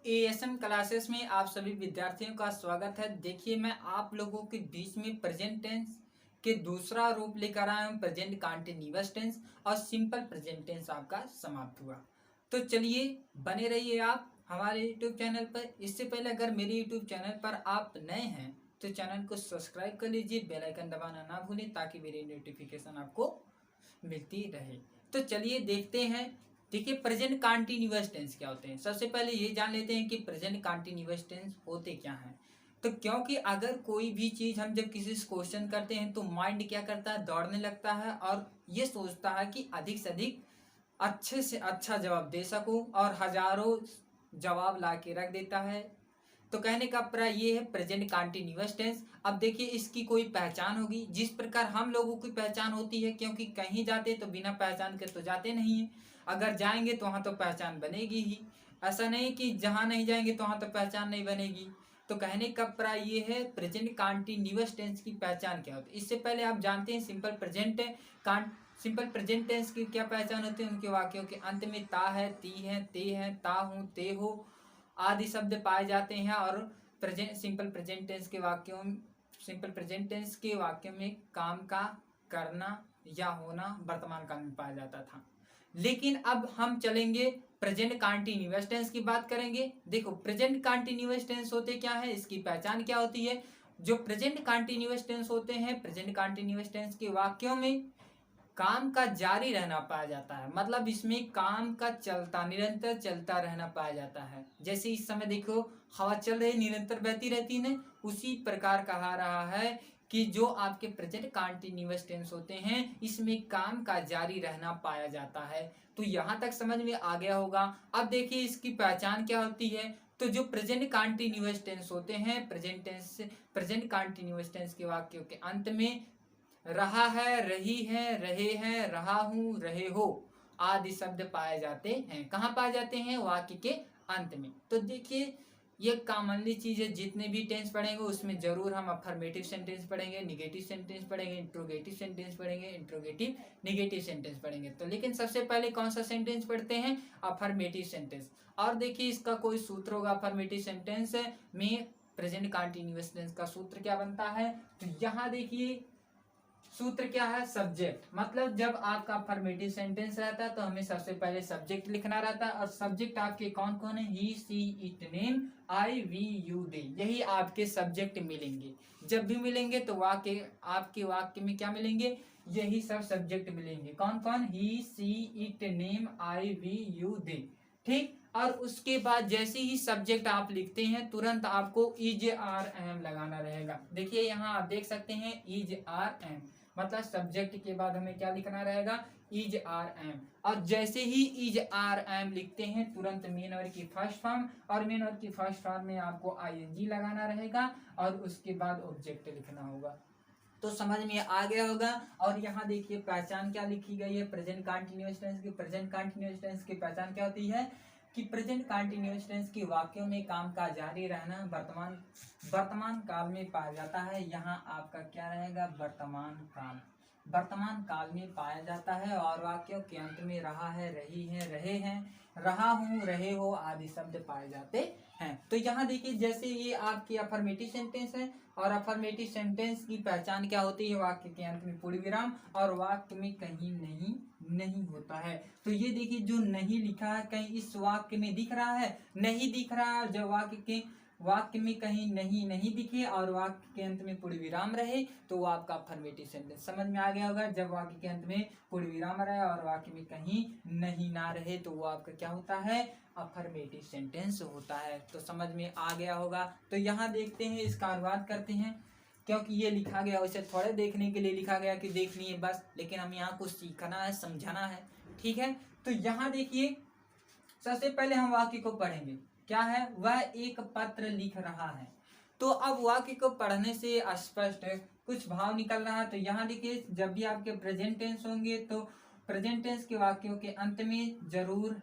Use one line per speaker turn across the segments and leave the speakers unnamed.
ASM classes में आप सभी विद्यार्थियों का स्वागत है। देखिए, मैं आप लोगों के बीच में प्रेजेंट टेंस के दूसरा रूप लेकर आया हूँ, प्रेजेंट कंटीन्यूअस टेंस, और सिंपल प्रेजेंट टेंस आपका समाप्त हुआ। तो चलिए, बने रहिए आप हमारे यूट्यूब चैनल पर। इससे पहले अगर मेरे यूट्यूब चैनल पर आप नए हैं तो चैनल को सब्सक्राइब कर लीजिए, बेल आइकन दबाना ना भूलें ताकि मेरी नोटिफिकेशन आपको मिलती रहे। तो चलिए देखते हैं। देखिए, प्रेजेंट कंटीन्यूअस टेंस क्या होते हैं। सबसे पहले ये जान लेते हैं कि प्रेजेंट कंटीन्यूअस टेंस होते क्या हैं। तो क्योंकि अगर कोई भी चीज़ हम जब किसी से क्वेश्चन करते हैं तो माइंड क्या करता है, दौड़ने लगता है और ये सोचता है कि अधिक से अधिक अच्छे से अच्छा जवाब दे सकूं, और हजारों जवाब ला के रख देता है। तो कहने का अभिप्राय ये है प्रेजेंट कंटीन्यूअस टेंस। अब देखिए, इसकी कोई पहचान होगी जिस प्रकार हम लोगों की पहचान होती है, क्योंकि कहीं जाते तो बिना पहचान के तो जाते नहीं है। अगर जाएंगे तो वहाँ तो पहचान बनेगी ही। ऐसा नहीं कि जहाँ नहीं जाएंगे तो वहाँ तो पहचान नहीं बनेगी। तो कहने का अभिप्राय ये है प्रेजेंट कंटीन्यूअस टेंस की पहचान क्या होती है। इससे पहले आप जानते हैं सिंपल प्रेजेंट टेंस की क्या पहचान होती है। उनके वाक्यों के अंत में ता है, ती है, ते है, ता हूँ, ते हो आदि शब्द पाए जाते हैं। और सिंपल प्रेजेंट टेंस के वाक्यों में काम का करना या होना वर्तमान काल में पाया जाता था। लेकिन अब हम चलेंगे प्रेजेंट कंटीन्यूअस टेंस की बात करेंगे। देखो, प्रेजेंट कंटीन्यूअस टेंस होते क्या है, इसकी पहचान क्या होती है। जो प्रेजेंट कंटीन्यूअस टेंस होते हैं, प्रेजेंट कंटीन्यूअस टेंस के वाक्यों में काम का जारी रहना पाया जाता है। मतलब इसमें काम का चलता, निरंतर चलता रहना पाया जाता है। जैसे इस समय देखो, हवा चल रही, निरंतर बहती रहती है, उसी प्रकार कहा रहा है कि जो आपके प्रेजेंट कंटीन्यूअस टेंस होते हैं इसमें काम का जारी रहना पाया जाता है। तो यहाँ तक समझ में आ गया होगा। अब देखिए, इसकी पहचान क्या होती है। तो जो प्रेजेंट कंटीन्यूअस टेंस होते हैं, प्रेजेंट कंटीन्यूअस टेंस के वाक्यों के अंत में रहा है, रही है, रहे हैं, रहा हूं, रहे हो आदि शब्द पाए जाते हैं। कहाँ पाए जाते हैं? वाक्य के अंत में। तो देखिए, ये कॉमनली चीज है। जितने भी टेंस पढ़ेंगे उसमें जरूर हम अफर्मेटिव सेंटेंस पढ़ेंगे, निगेटिव सेंटेंस पढ़ेंगे, इंट्रोगेटिव सेंटेंस पढ़ेंगे, इंट्रोगेटिव निगेटिव सेंटेंस पढ़ेंगे। तो लेकिन सबसे पहले कौन सा सेंटेंस पढ़ते हैं? Affirmative sentence. और देखिए, इसका कोई सूत्र होगा अफर्मेटिव सेंटेंस में। प्रेजेंट कंटीन्यूअस टेंस का सूत्र क्या बनता है? तो यहाँ देखिए, सूत्र क्या है? सब्जेक्ट। मतलब जब आपका अफर्मेटिव सेंटेंस रहता है तो हमें सबसे पहले सब्जेक्ट लिखना रहता है। और सब्जेक्ट आपके कौन कौन है? He, she, it, name, I, we, you, they. यही आपके सब्जेक्ट मिलेंगे। जब भी मिलेंगे तो आपके वाक्य में क्या मिलेंगे? यही सब सब्जेक्ट मिलेंगे। कौन कौन? He, she, it, name, I, we, you, they. ठीक। और उसके बाद जैसे ही सब्जेक्ट आप लिखते हैं तुरंत आपको इज, आर, एम लगाना रहेगा। देखिए, यहाँ आप देख सकते हैं इज, आर, एम। मतलब सब्जेक्ट के बाद हमें क्या लिखना रहेगा? Is, are, am. और जैसे ही इज, आर, एम लिखते हैं तुरंत मेन वर्ब की फर्स्ट फॉर्म, और मेन वर्ब की फर्स्ट फॉर्म में आपको आईएनजी लगाना रहेगा और उसके बाद ऑब्जेक्ट लिखना होगा। तो समझ में आ गया होगा। और यहाँ देखिए, पहचान क्या लिखी गई है प्रेजेंट कंटीन्यूअस टेंस की। प्रेजेंट कंटीन्यूअस टेंस की पहचान क्या होती है कि प्रेजेंट कंटीन्यूअस टेंस के वाक्यों में काम का जारी रहना वर्तमान काल में पाया जाता है। यहाँ आपका क्या रहेगा? वर्तमान काल में पाया जाता है। और वाक्यों के अंत में रहा है, रही है, रहे हैं, रहा हूं, रहे हो आदि शब्द पाए जाते हैं। तो यहाँ देखिए, जैसे ये आपकी अफर्मेटिव सेंटेंस है, और अफर्मेटिव सेंटेंस की पहचान क्या होती है? वाक्य के अंत में पूर्ण विराम और वाक्य में कहीं नहीं नहीं होता है। तो ये देखिए, जो नहीं लिखा है कहीं इस वाक्य में दिख रहा है? नहीं दिख रहा है। जब वाक्य में कहीं नहीं नहीं दिखे और वाक्य के अंत में पूर्ण विराम रहे तो वो आपका अफर्मेटिव सेंटेंस। समझ में आ गया होगा। जब वाक्य के अंत में पूर्ण विराम रहे और वाक्य में कहीं नहीं ना रहे तो वो आपका क्या होता है? अफर्मेटिव सेंटेंस होता है। तो समझ में आ गया होगा। तो यहाँ देखते हैं, इसका अनुवाद करते हैं। क्योंकि ये लिखा गया वैसे थोड़े देखने के लिए लिखा गया कि देखनी है बस, लेकिन हम यहाँ कुछ सीखना है, समझना है। ठीक है। तो यहाँ देखिए, सबसे पहले हम वाक्य को पढ़ेंगे। क्या है? वह एक पत्र लिख रहा है। तो अब वाक्य को पढ़ने से स्पष्ट कुछ भाव निकल रहा है। तो यहाँ देखिए, जब भी आपके प्रेजेंट टेंस होंगे तो प्रेजेंट टेंस के वाक्यों के अंत में जरूर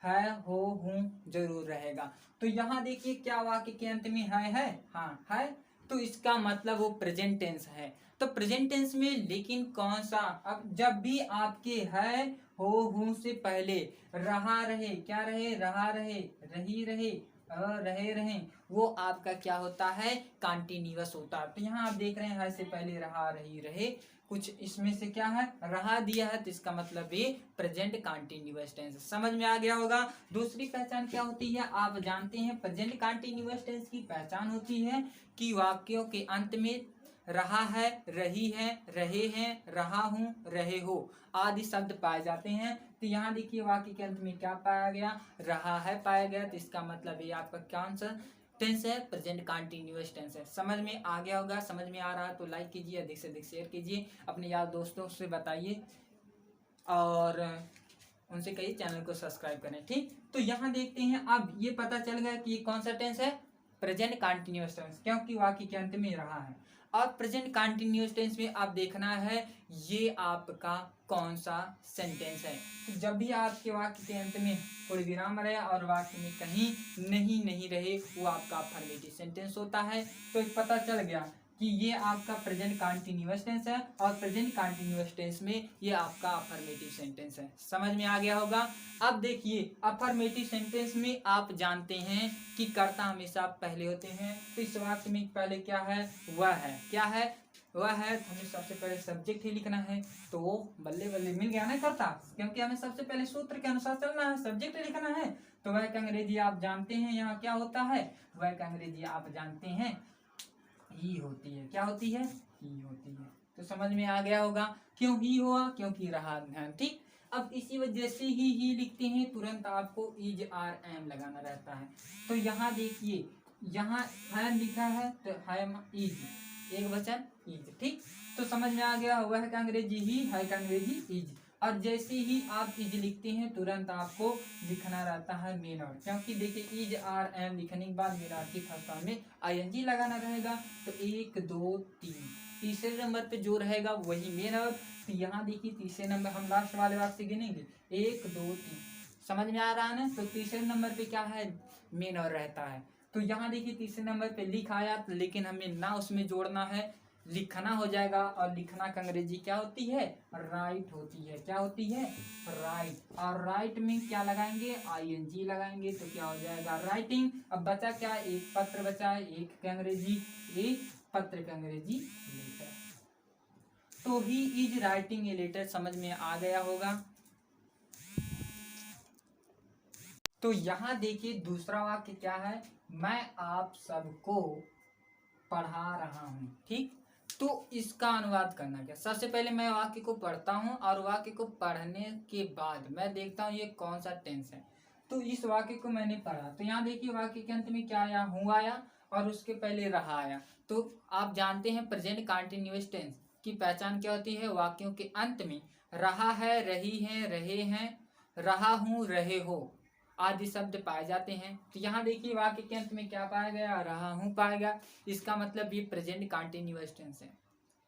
है, हो, हूं जरूर रहेगा। तो यहाँ देखिए, क्या वाक्य के अंत में है? हाँ है। तो इसका मतलब वो प्रेजेंट टेंस है। तो प्रेजेंट टेंस में लेकिन कौन सा? अब जब भी आपके है, हो, हूं से पहले रहा रहे, क्या रहे? रहा रहे, रही रहे, रहे रहें, वो आपका क्या होता है, कंटिन्यूअस होता है। तो यहाँ आप देख रहे हैं, से पहले रहा, रही, रहे, कुछ इसमें से क्या है, रहा दिया है, तो इसका मतलब ये प्रेजेंट कंटिन्यूअस टेंस। समझ में आ गया होगा। दूसरी पहचान क्या होती है, आप जानते हैं प्रेजेंट कंटिन्यूअस टेंस की पहचान होती है कि वाक्यों के अंत में रहा है, रही है, रहे हैं, रहा हूं, रहे हो आदि शब्द पाए जाते हैं। तो यहाँ देखिए वाक्य के अंत में क्या पाया गया, रहा है पाया गया, तो इसका मतलब ये आपका कौन सा टेंस है, प्रेजेंट कंटिन्यूअस टेंस है। समझ में आ गया होगा। समझ में आ रहा है तो लाइक कीजिए, अधिक से अधिक शेयर कीजिए, अपने यार दोस्तों से बताइए और उनसे कहिए चैनल को सब्सक्राइब करें। ठीक, तो यहाँ देखते हैं, अब ये पता चल गया कि ये कौन सा टेंस है, प्रेजेंट कंटिन्यूअस टेंस, क्योंकि वाक्य के अंत में रहा है। अब प्रेजेंट कंटिन्यूअस टेंस में आप देखना है ये आपका कौन सा सेंटेंस है। तो जब भी आपके वाक्य के अंत में कोई विराम रहे और वाक्य में कहीं नहीं रहे, वो आपका अफर्मेटिव सेंटेंस होता है। तो पता चल गया कि ये आपका प्रेजेंट कंटिन्यूअस टेंस है और प्रेजेंट कंटिन्यूअस टेंस में ये आपका अफर्मेटिव सेंटेंस है। समझ में आ गया होगा। अब देखिए अफर्मेटिव सेंटेंस में आप जानते हैं कि कर्ता हमेशा पहले होते हैं। तो इस वाक्य में पहले क्या है, वह है, क्या है, वह है। तो हमें सबसे पहले सब्जेक्ट ही लिखना है। तो बल्ले बल्ले मिल गया ना कर्ता, क्योंकि हमें सबसे पहले सूत्र के अनुसार चलना है, सब्जेक्ट लिखना है। तो वह का अंग्रेजी आप जानते हैं यहाँ क्या होता है, वह का अंग्रेजी आप जानते हैं ही होती है। क्या होती है, ही होती है। तो समझ में आ गया होगा क्यों ही हुआ, क्योंकि रहा है। ठीक, अब इसी वजह से ही लिखते हैं, तुरंत आपको इज आर एम लगाना रहता है। तो यहाँ देखिए, यहाँ हैम लिखा है तो हैम इज, एक वचन इज। ठीक, तो समझ में आ गया, वह का अंग्रेजी ही, है का अंग्रेजी इज। और जैसे ही आप इज लिखते हैं तुरंत आपको लिखना रहता है मेन और, क्योंकि देखिए इज आर एम लिखने के बाद मेरा की फर्स्ट फॉर्म में आईएनजी लगाना रहेगा। तो 1 2 3 तीसरे नंबर पे जो रहेगा वही मेन और। तो यहाँ देखिए तीसरे नंबर हम लास्ट वाले वाक्य से गिनेंगे 1 2 3। समझ में आ रहा है ना। तो तीसरे नंबर पे क्या है, मेन और रहता है। तो यहाँ देखिए तीसरे नंबर पे लिख आया, लेकिन हमें ना उसमें जोड़ना है, लिखना हो जाएगा। और लिखना का अंग्रेजी क्या होती है, राइट होती है। क्या होती है, राइट। और राइट में क्या लगाएंगे, आईएनजी लगाएंगे। तो क्या हो जाएगा, राइटिंग। अब बचा क्या, एक पत्र बचा है, एक का अंग्रेजी, एक पत्र का अंग्रेजी लेटर। तो he is writing a letter. समझ में आ गया होगा। तो यहाँ देखिए दूसरा वाक्य क्या है, मैं आप सबको पढ़ा रहा हूँ। ठीक, तो इसका अनुवाद करना क्या, सबसे पहले मैं वाक्य को पढ़ता हूँ और वाक्य को पढ़ने के बाद मैं देखता हूँ ये कौन सा टेंस है। तो इस वाक्य को मैंने पढ़ा, तो यहाँ देखिए वाक्य के अंत में क्या आया, हूँ आया और उसके पहले रहा आया। तो आप जानते हैं प्रेजेंट कंटिन्यूअस टेंस की पहचान क्या होती है, वाक्यों के अंत में रहा है, रही है, रहे हैं, रहा हूँ, रहे हो आदि शब्द पाए जाते हैं। तो यहाँ देखिए वाक्य के अंत में क्या पाया गया, रहा हूँ पाया गया। इसका मतलब ये प्रेजेंट कंटिन्यूअस टेंस है।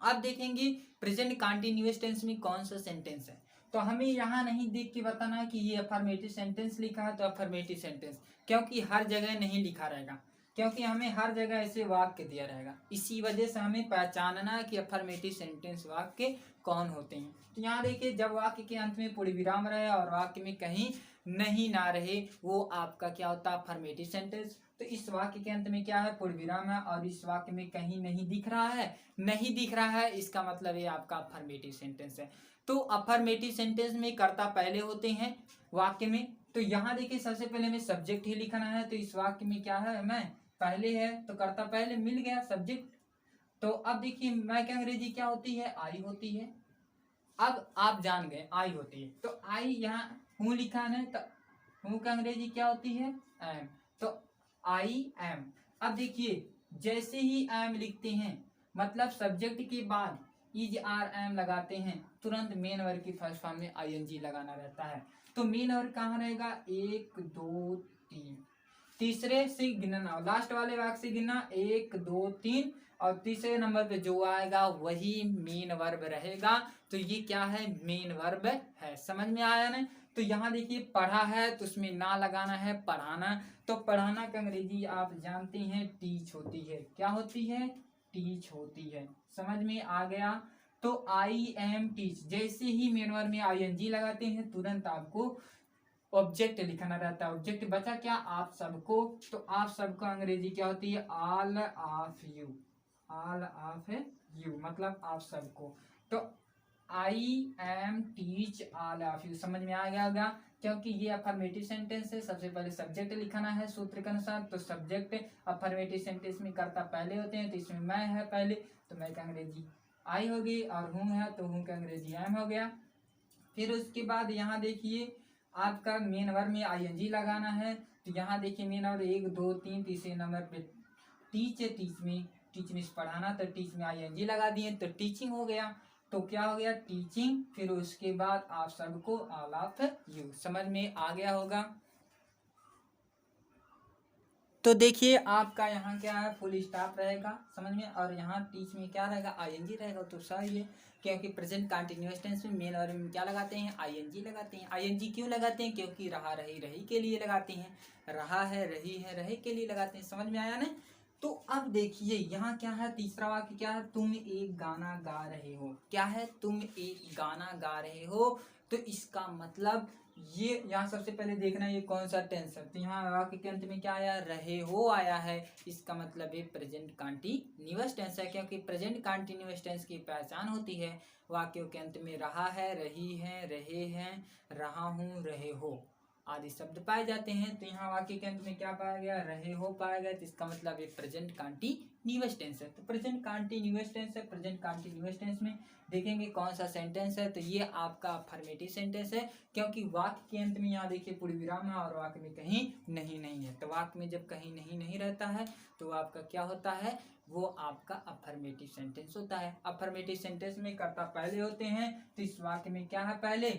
अब देखेंगे प्रेजेंट कंटिन्यूअस टेंस में कौन सा सेंटेंस है। तो हमें यहाँ नहीं देख के बताना है कि ये अफर्मेटिव सेंटेंस लिखा है तो अफर्मेटिव सेंटेंस, क्योंकि हर जगह नहीं लिखा रहेगा, क्योंकि हमें हर जगह ऐसे वाक्य दिया रहेगा। इसी वजह से हमें पहचानना है कि अफर्मेटिव सेंटेंस वाक्य कौन होते हैं। तो यहाँ देखिए जब वाक्य के अंत में पूर्ण विराम रहे और वाक्य में कहीं नहीं ना रहे, वो आपका क्या होता है, अफर्मेटिव सेंटेंस। तो इस वाक्य के अंत में क्या है, पूर्ण विराम है और इस वाक्य में कहीं नहीं दिख रहा है, नहीं दिख रहा है, इसका मतलब ये आपका अफर्मेटिव सेंटेंस है। तो अफर्मेटिव सेंटेंस में कर्ता पहले होते हैं वाक्य में। तो यहाँ देखिए सबसे पहले हमें सब्जेक्ट ही लिखना है। तो इस वाक्य में क्या है, मैं पहले है तो कर्ता पहले मिल गया सब्जेक्ट। तो अब देखिए मैं क्या अंग्रेजी क्या होती है, आई होती है। अब आप जान गए आई होती है। तो आई यहाँ हूँ लिखा है, तो हूँ का अंग्रेजी क्या होती है, एम। तो आई एम। अब देखिए जैसे ही एम लिखते हैं मतलब सब्जेक्ट के बाद इज आर एम लगाते हैं, तुरंत मेन वर्ब की फर्स्ट फॉर्म में आईएनजी लगाना रहता है। तो मेन वर्ब कहाँ रहेगा, 1 2 3। तीसरे से गिनना, लास्ट वाले वाक्य से गिनना 1 2 3 और तीसरे नंबर पे जो आएगा वही मेन वर्ब रहेगा। तो ये क्या है, मेन वर्ब है। समझ में आया ना। तो यहाँ देखिए पढ़ा है तो उसमें ना लगाना है, पढ़ाना। तो पढ़ाना का अंग्रेजी आप जानते हैं टीच होती है। क्या होती है, टीच होती है। समझ में आ गया। तो आई एम टीच, जैसे ही मेन वर्ब में आईएनजी लगाते हैं तुरंत आपको ऑब्जेक्ट लिखना रहता है। ऑब्जेक्ट बचा क्या, आप सबको, तो आप सबको अंग्रेजी क्या होती है, all of you, all of you मतलब आप सबको। तो I am teach all of you, समझ में आ गया होगा, क्योंकि ये अफर्मेटिव सेंटेंस है। सबसे पहले सब्जेक्ट लिखना है सूत्र के अनुसार, तो सब्जेक्ट अफर्मेटिव सेंटेंस में कर्ता पहले होते हैं, तो इसमें मैं है पहले, तो मैं का अंग्रेजी आई होगी, और हूँ है तो हूँ का अंग्रेजी एम हो गया। फिर उसके बाद यहाँ देखिए आपका मेन वर्ब में आईएनजी लगाना है, तो यहाँ देखिए मेन वर्ब 1 2 3 तीसरे नंबर पे टीच है, टीच में पढ़ाना, तो टीच में आईएनजी लगा दिए तो टीचिंग हो गया। तो क्या हो गया, टीचिंग। फिर उसके बाद आप सबको ऑल ऑफ यू, समझ में आ गया होगा। तो देखिए आपका यहाँ क्या है, फुल स्टॉप रहेगा समझ में, और यहाँ टीच में क्या रहेगा, आईएनजी रहेगा, तो सही है, क्योंकि प्रेजेंट कंटिन्यूअस टेंस में मेन वर्ब में क्या लगाते हैं, आईएनजी लगाते हैं। आईएनजी क्यों लगाते हैं, क्योंकि रहा रही रही के लिए लगाते हैं, रहा है रही है रहे के लिए लगाते हैं, समझ में आया ना। तो अब देखिए यहाँ क्या है, तीसरा वाक्य क्या है, तुम एक गाना गा रहे हो, क्या है, तुम एक गाना गा रहे हो। तो इसका मतलब ये यहाँ सबसे पहले देखना ये कौन सा टेंस है, तो यहाँ वाक्य के अंत में क्या आया, रहे हो आया है, इसका मतलब ये प्रेजेंट कंटीन्यूअस टेंस है, क्योंकि प्रेजेंट कंटीन्यूअस टेंस की पहचान होती है वाक्यों के अंत में रहा है, रही है, रहे हैं, रहा हूँ, रहे हो आदि शब्द पाए जाते हैं। तो यहाँ वाक्य के अंत में क्या पाया गया, रहे हो पाया गया, तो इसका मतलब ये प्रेजेंट कंटीन्यूअस टेंस है। तो प्रेजेंट कंटीन्यूअस टेंस है, प्रेजेंट कंटीन्यूअस टेंस में देखेंगे कौन सा सेंटेंस है, तो ये आपका अफर्मेटिव सेंटेंस है, क्योंकि वाक्य के अंत में यहाँ देखिए पूर्ण विराम है और वाक्य में कहीं नहीं नहीं है। तो वाक्य में जब कहीं नहीं नहीं रहता है तो आपका क्या होता है, वो आपका अफर्मेटिव सेंटेंस होता है। अफर्मेटिव सेंटेंस में कर्ता पहले होते हैं, तो इस वाक्य में क्या है, पहले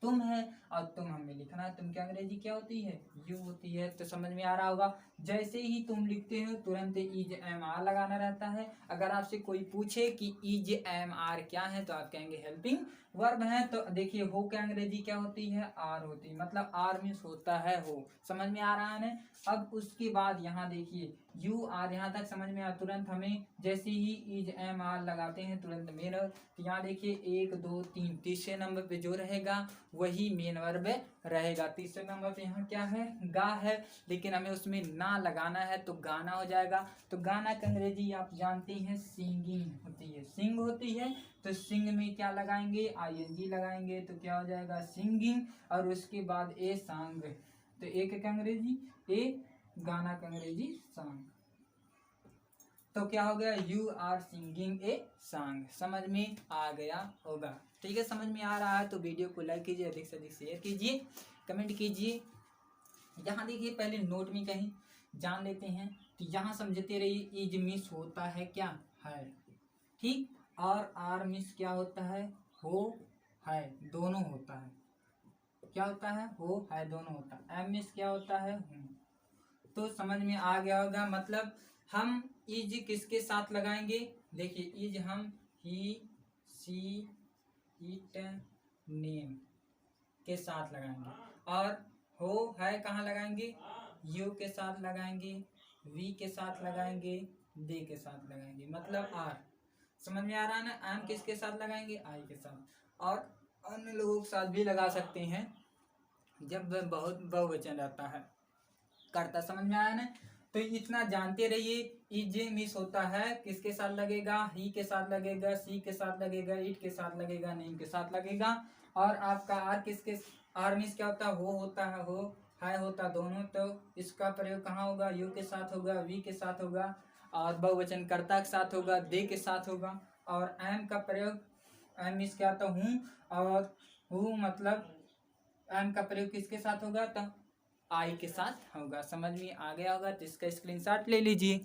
तुम है, और तुम हमें लिखना है, तुम क्या अंग्रेजी क्या होती है, यू होती है। तो समझ में आ रहा होगा, जैसे ही तुम लिखते हो तुरंत इज एम आर लगाना रहता है। अगर आपसे कोई पूछे कि इज एम आर क्या है, तो आप कहेंगे हेल्पिंग वर्ब है। तो देखिए हो क्या अंग्रेजी क्या होती है, आर होती है, मतलब आर मीन्स होता है हो, समझ में आ रहा है। अब उसके बाद यहाँ देखिए यू आर, यहाँ तक समझ में आया, तुरंत हमें जैसे ही इज एम आर लगाते हैं तुरंत मेन वर्ब। तो यहाँ देखिए 1 2 3 तीसरे नंबर पे जो रहेगा वही मेन वर्ब रहेगा। तीसरे नंबर पे यहाँ क्या है, गा है, लेकिन हमें उसमें ना लगाना है तो गाना हो जाएगा। तो गाना का अंग्रेजी आप जानते हैं सिंगिंग होती है, सिंग होती है। तो सिंग में क्या लगाएंगे, आईएनजी लगाएंगे, तो क्या हो जाएगा सिंगिंग, और उसके बाद ए सॉन्ग। तो एक का अंग्रेजी ए, गाना का अंग्रेजी सॉन्ग। तो क्या हो गया, you are singing a song, समझ में आ गया होगा। ठीक है, समझ में आ रहा है तो वीडियो को लाइक कीजिए, अधिक से अधिक शेयर कीजिए, कमेंट कीजिए। यहाँ देखिए पहले नोट में कहीं जान लेते हैं, तो यहाँ समझते रहिए इज मिस होता है क्या, है, ठीक, और आर मिस क्या होता है, हो है, दोनों होता है, क्या होता है, हो है दोनों होता है। एम मिस क्या होता है, हूँ। तो समझ में आ गया होगा, मतलब हम इज किसके साथ लगाएंगे, देखिए इज हम ही सी इट नेम के साथ लगाएंगे, और हो है कहाँ लगाएंगे, यू के साथ लगाएंगे, वी के साथ लगाएंगे, दे के साथ लगाएंगे, मतलब आर, समझ में आ रहा है ना। एम किसके साथ लगाएंगे, आई के साथ, और अन्य लोगों के साथ भी लगा सकते हैं जब बहुत बहुवचन रहता है करता, समझ में आया ना। तो इतना जानते रहिए, इज मिस होता है किसके साथ लगेगा, ही के साथ लगेगा, सी के साथ लगेगा, इट के साथ लगेगा, नेम के साथ लगेगा, और आपका आर किसके, आर मिस क्या होता है, वो होता है, हो है होता दोनों, तो इसका प्रयोग कहाँ होगा, यू के साथ होगा, वी के साथ होगा, और बहुवचन कर्ता के साथ होगा, दे के साथ होगा, और एम का प्रयोग, एम मिस क्या होता हूँ, और हूँ मतलब एम का प्रयोग किसके साथ होगा, तो आई के साथ होगा, समझ में आ गया होगा। तो इसका स्क्रीनशॉट ले लीजिए।